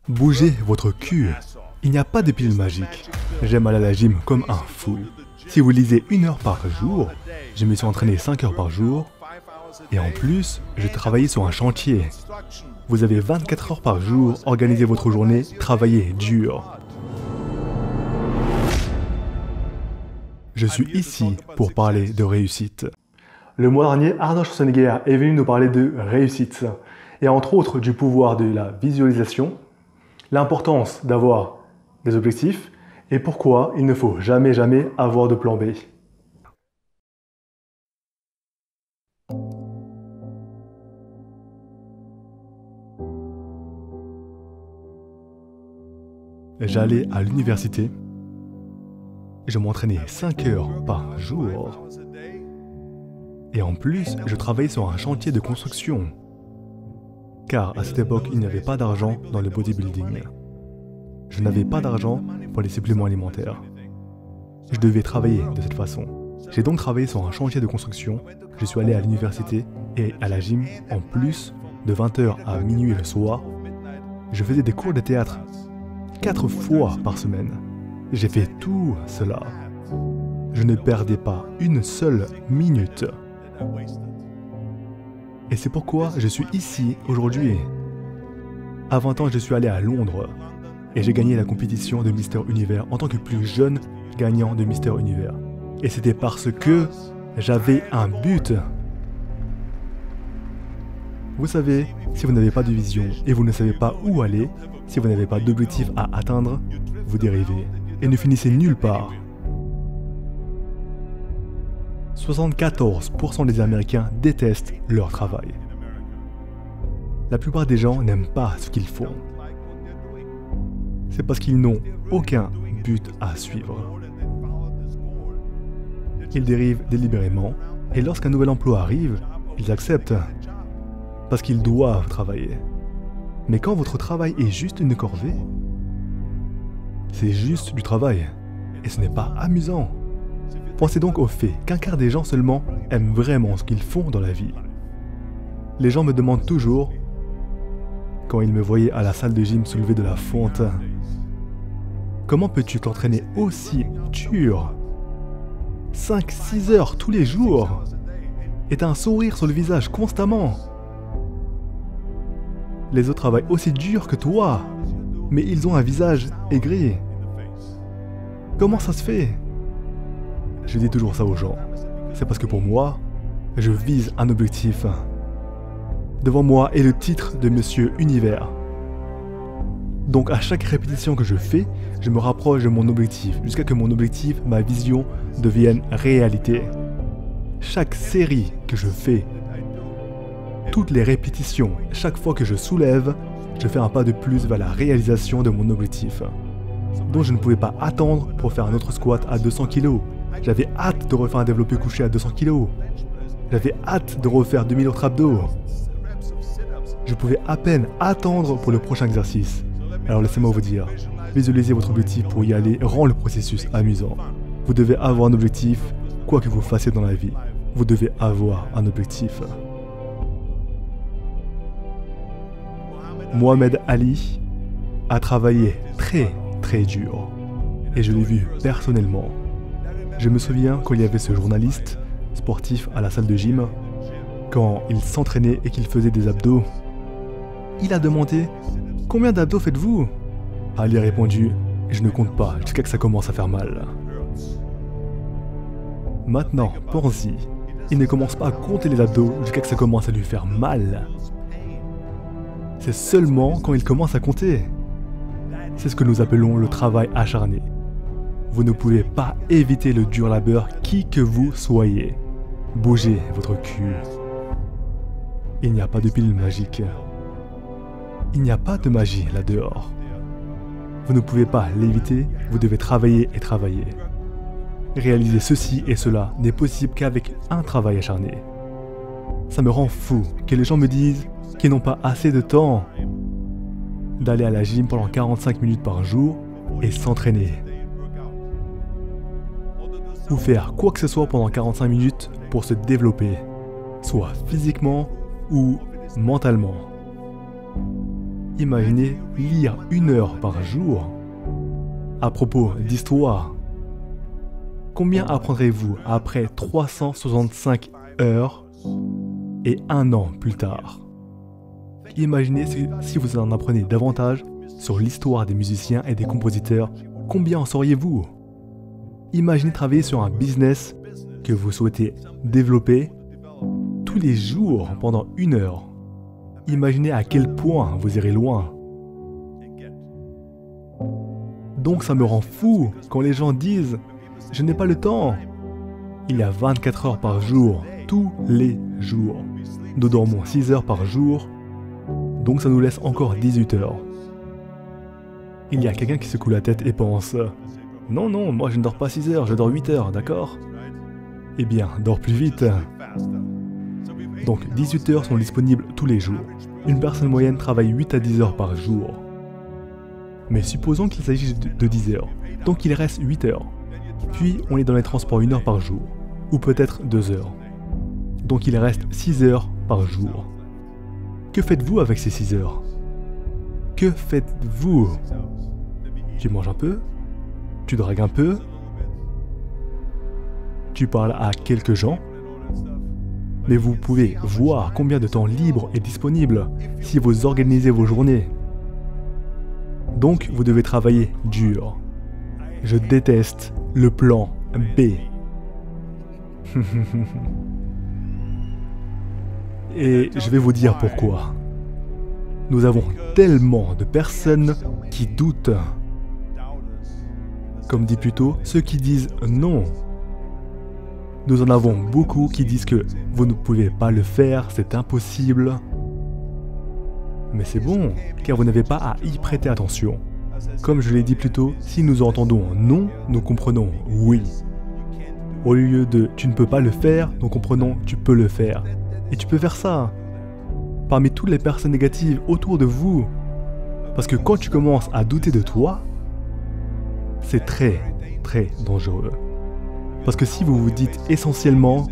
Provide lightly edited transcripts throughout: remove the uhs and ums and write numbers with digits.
Bougez votre cul. Il n'y a pas de pilule magique. J'aime aller à la gym comme un fou. Si vous lisez 1 heure par jour, je me suis entraîné 5 heures par jour. Et en plus, je travaillais sur un chantier. Vous avez 24 heures par jour, organisez votre journée, travaillez dur. Je suis ici pour parler de réussite. Le mois dernier, Arnold Schwarzenegger est venu nous parler de réussite. Et entre autres du pouvoir de la visualisation, l'importance d'avoir des objectifs et pourquoi il ne faut jamais avoir de plan B. J'allais à l'université, je m'entraînais 5 heures par jour et en plus je travaillais sur un chantier de construction car à cette époque il n'y avait pas d'argent dans le bodybuilding. Je n'avais pas d'argent pour les suppléments alimentaires. Je devais travailler de cette façon. J'ai donc travaillé sur un chantier de construction, je suis allé à l'université et à la gym en plus de 20h à minuit le soir. Je faisais des cours de théâtre 4 fois par semaine. J'ai fait tout cela. Je ne perdais pas une seule minute. Et c'est pourquoi je suis ici aujourd'hui. À 20 ans, je suis allé à Londres et j'ai gagné la compétition de Mister Univers en tant que plus jeune gagnant de Mister Univers. Et c'était parce que j'avais un but. Vous savez, si vous n'avez pas de vision et vous ne savez pas où aller, si vous n'avez pas d'objectif à atteindre, vous dérivez et ne finissez nulle part. 74% des Américains détestent leur travail. La plupart des gens n'aiment pas ce qu'ils font. C'est parce qu'ils n'ont aucun but à suivre. Ils dérivent délibérément et lorsqu'un nouvel emploi arrive, ils acceptent parce qu'ils doivent travailler. Mais quand votre travail est juste une corvée, c'est juste du travail et ce n'est pas amusant. Pensez donc au fait qu'un quart des gens seulement aiment vraiment ce qu'ils font dans la vie. Les gens me demandent toujours, quand ils me voyaient à la salle de gym soulever de la fonte, comment peux-tu t'entraîner aussi dur 5-6 heures tous les jours et t'as un sourire sur le visage constamment. Les autres travaillent aussi dur que toi, mais ils ont un visage aigri. Comment ça se fait? Je dis toujours ça aux gens. C'est parce que pour moi, je vise un objectif. Devant moi est le titre de Monsieur Univers. Donc à chaque répétition que je fais, je me rapproche de mon objectif, jusqu'à que mon objectif, ma vision, devienne réalité. Chaque série que je fais, toutes les répétitions, chaque fois que je soulève, je fais un pas de plus vers la réalisation de mon objectif. Donc je ne pouvais pas attendre pour faire un autre squat à 200 kg. J'avais hâte de refaire un développé couché à 200 kg. J'avais hâte de refaire 2000 autres abdos. Je pouvais à peine attendre pour le prochain exercice. Alors laissez-moi vous dire, visualisez votre objectif pour y aller rend le processus amusant. Vous devez avoir un objectif, quoi que vous fassiez dans la vie. Vous devez avoir un objectif. Mohamed Ali a travaillé très dur. Et je l'ai vu personnellement. Je me souviens quand il y avait ce journaliste sportif à la salle de gym, quand il s'entraînait et qu'il faisait des abdos, il a demandé « Combien d'abdos faites-vous » Ali a répondu « Je ne compte pas jusqu'à que ça commence à faire mal. » Maintenant, pense-y, il ne commence pas à compter les abdos jusqu'à que ça commence à lui faire mal. C'est seulement quand il commence à compter. C'est ce que nous appelons le travail acharné. Vous ne pouvez pas éviter le dur labeur qui que vous soyez. Bougez votre cul. Il n'y a pas de pilule magique. Il n'y a pas de magie là-dehors. Vous ne pouvez pas l'éviter, vous devez travailler et travailler. Réaliser ceci et cela n'est possible qu'avec un travail acharné. Ça me rend fou que les gens me disent qu'ils n'ont pas assez de temps d'aller à la gym pendant 45 minutes par jour et s'entraîner. Ou faire quoi que ce soit pendant 45 minutes pour se développer, soit physiquement ou mentalement. Imaginez lire 1 heure par jour. À propos d'histoire, combien apprendrez-vous après 365 heures et 1 an plus tard? Imaginez si vous en apprenez davantage sur l'histoire des musiciens et des compositeurs, combien en sauriez-vous? Imaginez travailler sur un business que vous souhaitez développer tous les jours pendant 1 heure. Imaginez à quel point vous irez loin. Donc ça me rend fou quand les gens disent « Je n'ai pas le temps ». Il y a 24 heures par jour, tous les jours. Nous dormons 6 heures par jour, donc ça nous laisse encore 18 heures. Il y a quelqu'un qui secoue la tête et pense « Non, non, moi je ne dors pas 6 heures, je dors 8 heures, d'accord ?» Eh bien, dors plus vite. Donc 18 heures sont disponibles tous les jours. Une personne moyenne travaille 8 à 10 heures par jour. Mais supposons qu'il s'agisse de 10 heures, donc il reste 8 heures. Puis on est dans les transports 1 heure par jour, ou peut-être 2 heures. Donc il reste 6 heures par jour. Que faites-vous avec ces 6 heures? Que faites-vous? Tu manges un peu? Tu dragues un peu? Tu parles à quelques gens? Mais vous pouvez voir combien de temps libre est disponible si vous organisez vos journées. Donc vous devez travailler dur. Je déteste le plan B. Et je vais vous dire pourquoi. Nous avons tellement de personnes qui doutent. Comme dit plus tôt, ceux qui disent non. Nous en avons beaucoup qui disent que vous ne pouvez pas le faire, c'est impossible. Mais c'est bon, car vous n'avez pas à y prêter attention. Comme je l'ai dit plus tôt, si nous entendons non, nous comprenons oui. Au lieu de tu ne peux pas le faire, nous comprenons tu peux le faire. Et tu peux faire ça parmi toutes les personnes négatives autour de vous. Parce que quand tu commences à douter de toi, c'est très, très dangereux. Parce que si vous vous dites essentiellement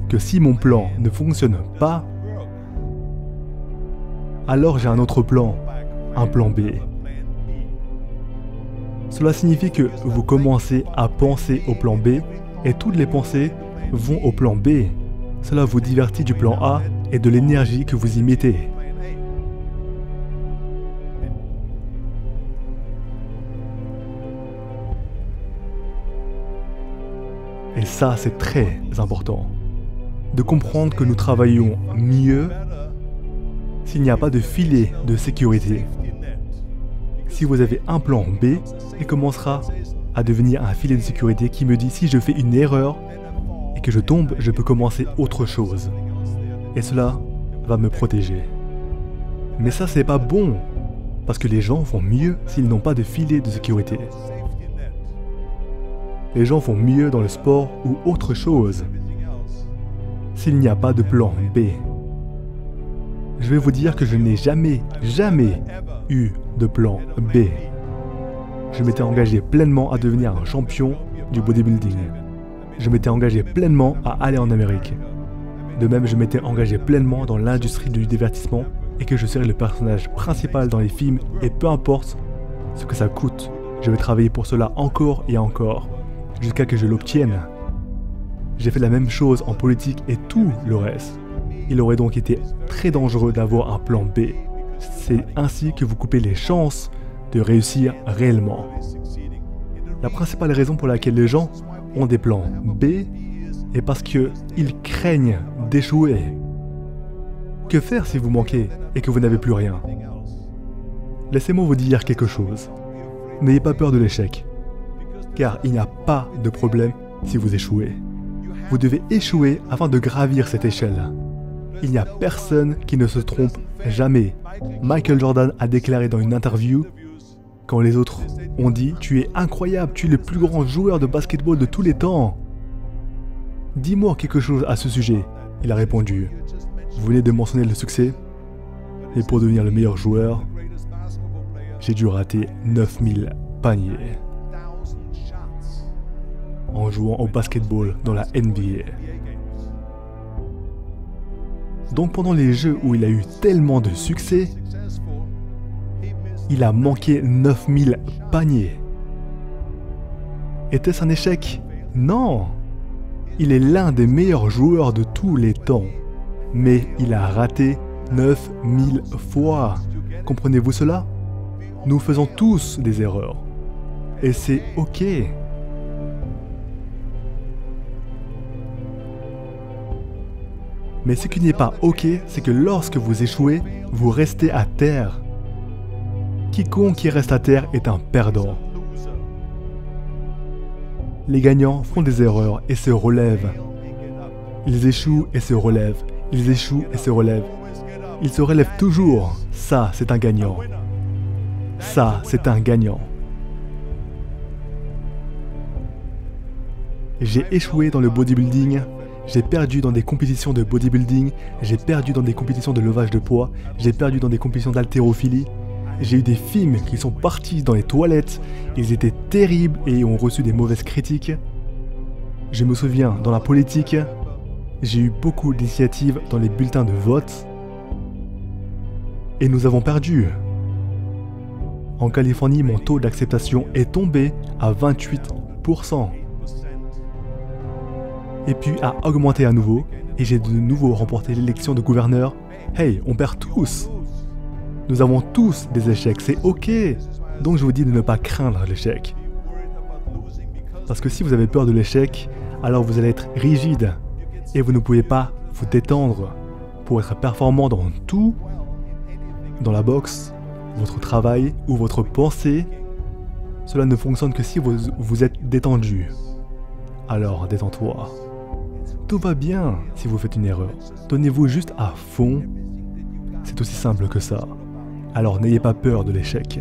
que si mon plan ne fonctionne pas, alors j'ai un autre plan, un plan B. Cela signifie que vous commencez à penser au plan B et toutes les pensées vont au plan B. Cela vous divertit du plan A et de l'énergie que vous y mettez. Et ça, c'est très important. De comprendre que nous travaillons mieux s'il n'y a pas de filet de sécurité. Si vous avez un plan B, il commencera à devenir un filet de sécurité qui me dit si je fais une erreur et que je tombe, je peux commencer autre chose. Et cela va me protéger. Mais ça, c'est pas bon, parce que les gens vont mieux s'ils n'ont pas de filet de sécurité. Les gens font mieux dans le sport ou autre chose s'il n'y a pas de plan B. Je vais vous dire que je n'ai jamais eu de plan B. Je m'étais engagé pleinement à devenir un champion du bodybuilding. Je m'étais engagé pleinement à aller en Amérique. De même, je m'étais engagé pleinement dans l'industrie du divertissement et que je serais le personnage principal dans les films et peu importe ce que ça coûte, je vais travailler pour cela encore et encore, jusqu'à que je l'obtienne. J'ai fait la même chose en politique et tout le reste. Il aurait donc été très dangereux d'avoir un plan B. C'est ainsi que vous coupez les chances de réussir réellement. La principale raison pour laquelle les gens ont des plans B est parce qu'ils craignent d'échouer. Que faire si vous manquez et que vous n'avez plus rien? Laissez-moi vous dire quelque chose. N'ayez pas peur de l'échec, car il n'y a pas de problème si vous échouez. Vous devez échouer afin de gravir cette échelle. Il n'y a personne qui ne se trompe jamais. Michael Jordan a déclaré dans une interview, quand les autres ont dit « Tu es incroyable, tu es le plus grand joueur de basketball de tous les temps. Dis-moi quelque chose à ce sujet. » Il a répondu « Vous venez de mentionner le succès, et pour devenir le meilleur joueur, j'ai dû rater 9000 paniers en jouant au basketball dans la NBA. » Donc pendant les jeux où il a eu tellement de succès, Il a manqué 9000 paniers. Était-ce un échec? Non! Il est l'un des meilleurs joueurs de tous les temps. Mais il a raté 9000 fois. Comprenez-vous cela? Nous faisons tous des erreurs. Et c'est ok. Mais ce qui n'est pas ok, c'est que lorsque vous échouez, vous restez à terre. Quiconque qui reste à terre est un perdant. Les gagnants font des erreurs et se relèvent. Ils échouent et se relèvent. Ils échouent et se relèvent. Ils se relèvent toujours. Ça, c'est un gagnant. Ça, c'est un gagnant. J'ai échoué dans le bodybuilding. J'ai perdu dans des compétitions de bodybuilding. J'ai perdu dans des compétitions de levage de poids. J'ai perdu dans des compétitions d'haltérophilie. J'ai eu des films qui sont partis dans les toilettes. Ils étaient terribles et ont reçu des mauvaises critiques. Je me souviens, dans la politique, j'ai eu beaucoup d'initiatives dans les bulletins de vote. Et nous avons perdu. En Californie, mon taux d'acceptation est tombé à 28%. Et puis a augmenté à nouveau, et j'ai de nouveau remporté l'élection de gouverneur. Hey, on perd tous! Nous avons tous des échecs, c'est ok! Donc je vous dis de ne pas craindre l'échec. Parce que si vous avez peur de l'échec, alors vous allez être rigide, et vous ne pouvez pas vous détendre pour être performant dans tout, dans la boxe, votre travail ou votre pensée. Cela ne fonctionne que si vous êtes détendu. Alors détends-toi. Tout va bien si vous faites une erreur. Donnez-vous juste à fond. C'est aussi simple que ça. Alors n'ayez pas peur de l'échec.